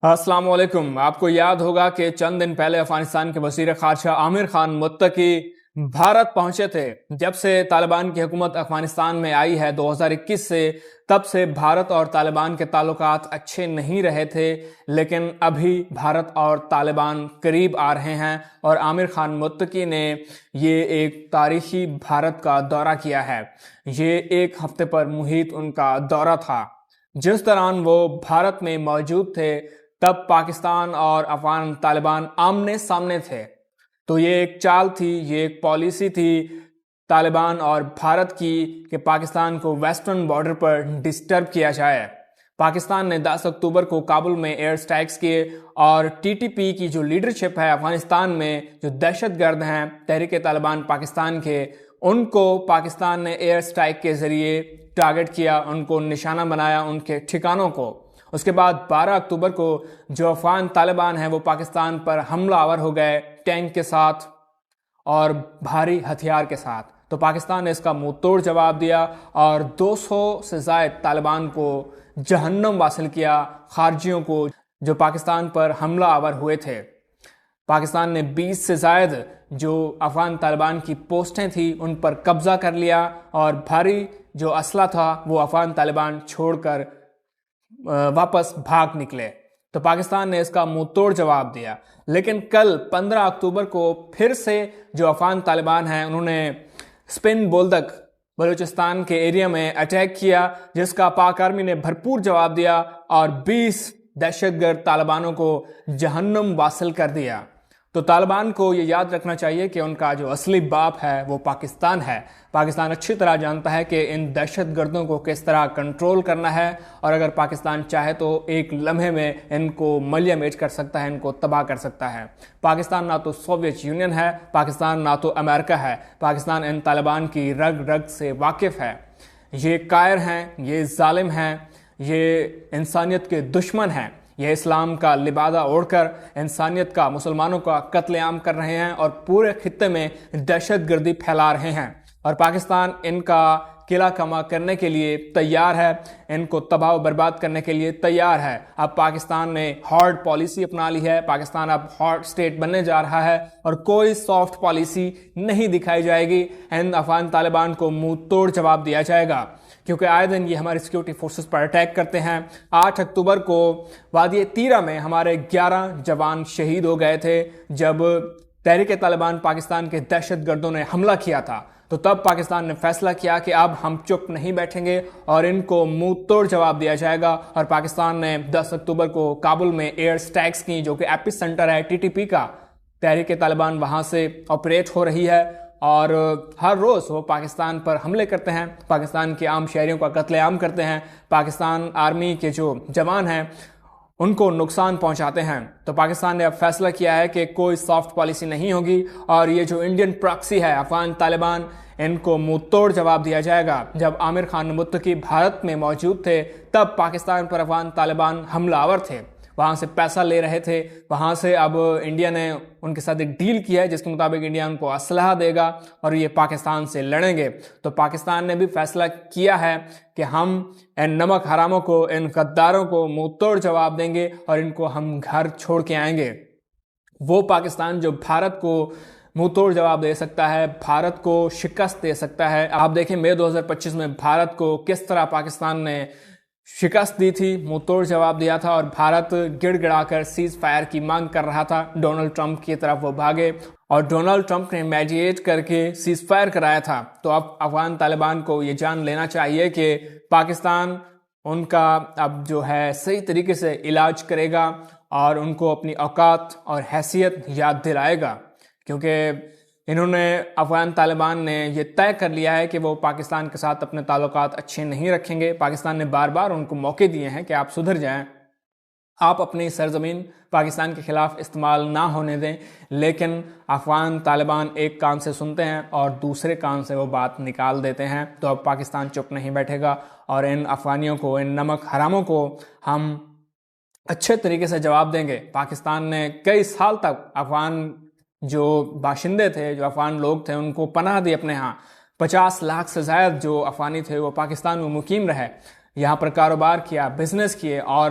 السلام علیکم۔ آپ کو یاد ہوگا کہ چند دن پہلے افغانستان کے وزیر خارجہ عامر خان متقی بھارت پہنچے تھے۔ جب سے طالبان کی حکومت افغانستان میں آئی ہے 2021 سے، تب سے بھارت اور طالبان کے تعلقات اچھے نہیں رہے تھے، لیکن ابھی بھارت اور طالبان قریب آ رہے ہیں اور عامر خان متقی نے یہ ایک تاریخی بھارت کا دورہ کیا ہے۔ یہ ایک ہفتے پر محیط ان کا دورہ تھا۔ جس دوران وہ بھارت میں موجود تھے تب پاکستان اور افغان طالبان آمنے سامنے تھے۔ تو یہ ایک چال تھی، یہ ایک پالیسی تھی طالبان اور بھارت کی کہ پاکستان کو ویسٹرن بارڈر پر ڈسٹرب کیا جائے۔ پاکستان نے 10 اکتوبر کو کابل میں ایئر سٹرائکس کیے اور ٹی ٹی پی کی جو لیڈرشپ ہے افغانستان میں، جو دہشت گرد ہیں تحریک طالبان پاکستان کے، ان کو پاکستان نے ایئر سٹرائک کے ذریعے ٹارگٹ کیا، ان کو نشانہ بنایا، ان کے ٹھکانوں کو۔ اس کے بعد 12 اکتوبر کو جو افغان طالبان ہیں وہ پاکستان پر حملہ آور ہو گئے ٹینک کے ساتھ اور بھاری ہتھیار کے ساتھ۔ تو پاکستان نے اس کا منہ توڑ جواب دیا اور 200 سے زائد طالبان کو جہنم واصل کیا، خارجیوں کو جو پاکستان پر حملہ آور ہوئے تھے۔ پاکستان نے 20 سے زائد جو افغان طالبان کی پوسٹیں تھیں ان پر قبضہ کر لیا اور بھاری جو اسلحہ تھا وہ افغان طالبان چھوڑ کر واپس بھاگ نکلے۔ تو پاکستان نے اس کا منہ توڑ جواب دیا۔ لیکن کل 15 اکتوبر کو پھر سے جو افغان طالبان ہیں انہوں نے سپن بولدک بلوچستان کے ایریا میں اٹیک کیا، جس کا پاک آرمی نے بھرپور جواب دیا اور 20 دہشت گرد طالبانوں کو جہنم واصل کر دیا۔ تو طالبان کو یہ یاد رکھنا چاہیے کہ ان کا جو اصلی باپ ہے وہ پاکستان ہے۔ پاکستان اچھی طرح جانتا ہے کہ ان دہشت گردوں کو کس طرح کنٹرول کرنا ہے، اور اگر پاکستان چاہے تو ایک لمحے میں ان کو ملیہ میٹ کر سکتا ہے، ان کو تباہ کر سکتا ہے۔ پاکستان نہ تو سوویت یونین ہے، پاکستان نہ تو امریکہ ہے، پاکستان ان طالبان کی رگ رگ سے واقف ہے۔ یہ کائر ہیں، یہ ظالم ہیں، یہ انسانیت کے دشمن ہیں۔ یہ اسلام کا لبادہ اوڑھ کر انسانیت کا، مسلمانوں کا قتل عام کر رہے ہیں اور پورے خطے میں دہشت گردی پھیلا رہے ہیں، اور پاکستان ان کا قلعہ کما کرنے کے لیے تیار ہے، ان کو تباہ و برباد کرنے کے لیے تیار ہے۔ اب پاکستان نے ہارڈ پالیسی اپنا لی ہے، پاکستان اب ہارڈ سٹیٹ بننے جا رہا ہے اور کوئی سافٹ پالیسی نہیں دکھائی جائے گی۔ افغان طالبان کو منہ توڑ جواب دیا جائے گا، کیونکہ آئے دن یہ ہماری سیکیورٹی فورسز پر اٹیک کرتے ہیں۔ 8 اکتوبر کو وادی تیرہ میں ہمارے 11 جوان شہید ہو گئے تھے جب تحریک طالبان پاکستان کے دہشت گردوں نے حملہ کیا تھا۔ تو تب پاکستان نے فیصلہ کیا کہ اب ہم چپ نہیں بیٹھیں گے اور ان کو منہ توڑ جواب دیا جائے گا، اور پاکستان نے 10 اکتوبر کو کابل میں ایئر سٹرائکس کی، جو کہ ایپی سینٹر ہے ٹی ٹی پی کا۔ تحریک طالبان وہاں سے آپریٹ ہو رہی ہے اور ہر روز وہ پاکستان پر حملے کرتے ہیں، پاکستان کے عام شہریوں کا قتل عام کرتے ہیں، پاکستان آرمی کے جو جوان ہیں ان کو نقصان پہنچاتے ہیں۔ تو پاکستان نے اب فیصلہ کیا ہے کہ کوئی سافٹ پالیسی نہیں ہوگی، اور یہ جو انڈین پراکسی ہے افغان طالبان، ان کو منہ توڑ جواب دیا جائے گا۔ جب عامر خان متقی بھارت میں موجود تھے تب پاکستان پر افغان طالبان حملہ آور تھے، وہاں سے پیسہ لے رہے تھے، وہاں سے اب انڈیا نے ان کے ساتھ ایک ڈیل کی ہے جس کے مطابق انڈیا ان کو اسلحہ دے گا اور یہ پاکستان سے لڑیں گے۔ تو پاکستان نے بھی فیصلہ کیا ہے کہ ہم ان نمک حراموں کو، ان غداروں کو منہ توڑ جواب دیں گے اور ان کو ہم گھر چھوڑ کے آئیں گے۔ وہ پاکستان جو بھارت کو منہ توڑ جواب دے سکتا ہے، بھارت کو شکست دے سکتا ہے۔ آپ دیکھیں مئی 2025 میں بھارت کو کس طرح پاکستان نے شکست دی تھی، منہ توڑ جواب دیا تھا، اور بھارت گڑ گڑا کر سیز فائر کی مانگ کر رہا تھا۔ ڈونلڈ ٹرمپ کی طرف وہ بھاگے اور ڈونلڈ ٹرمپ نے میڈیٹ کر کے سیز فائر کرایا تھا۔ تو اب افغان طالبان کو یہ جان لینا چاہیے کہ پاکستان ان کا اب جو ہے صحیح طریقے سے علاج کرے گا اور ان کو اپنی اوقات اور حیثیت یاد دلائے گا، کیونکہ انہوں نے، افغان طالبان نے یہ طے کر لیا ہے کہ وہ پاکستان کے ساتھ اپنے تعلقات اچھے نہیں رکھیں گے۔ پاکستان نے بار بار ان کو موقع دیے ہیں کہ آپ سدھر جائیں، آپ اپنی سرزمین پاکستان کے خلاف استعمال نہ ہونے دیں، لیکن افغان طالبان ایک کان سے سنتے ہیں اور دوسرے کان سے وہ بات نکال دیتے ہیں۔ تو اب پاکستان چپ نہیں بیٹھے گا اور ان افغانیوں کو، ان نمک حراموں کو ہم اچھے طریقے سے جواب دیں گے۔ پاکستان نے کئی سال تک افغان جو باشندے تھے، جو افغان لوگ تھے، ان کو پناہ دی اپنے ہاں۔ 50 لاکھ سے زائد جو افغانی تھے وہ پاکستان میں مقیم رہے، یہاں پر کاروبار کیا، بزنس کیے، اور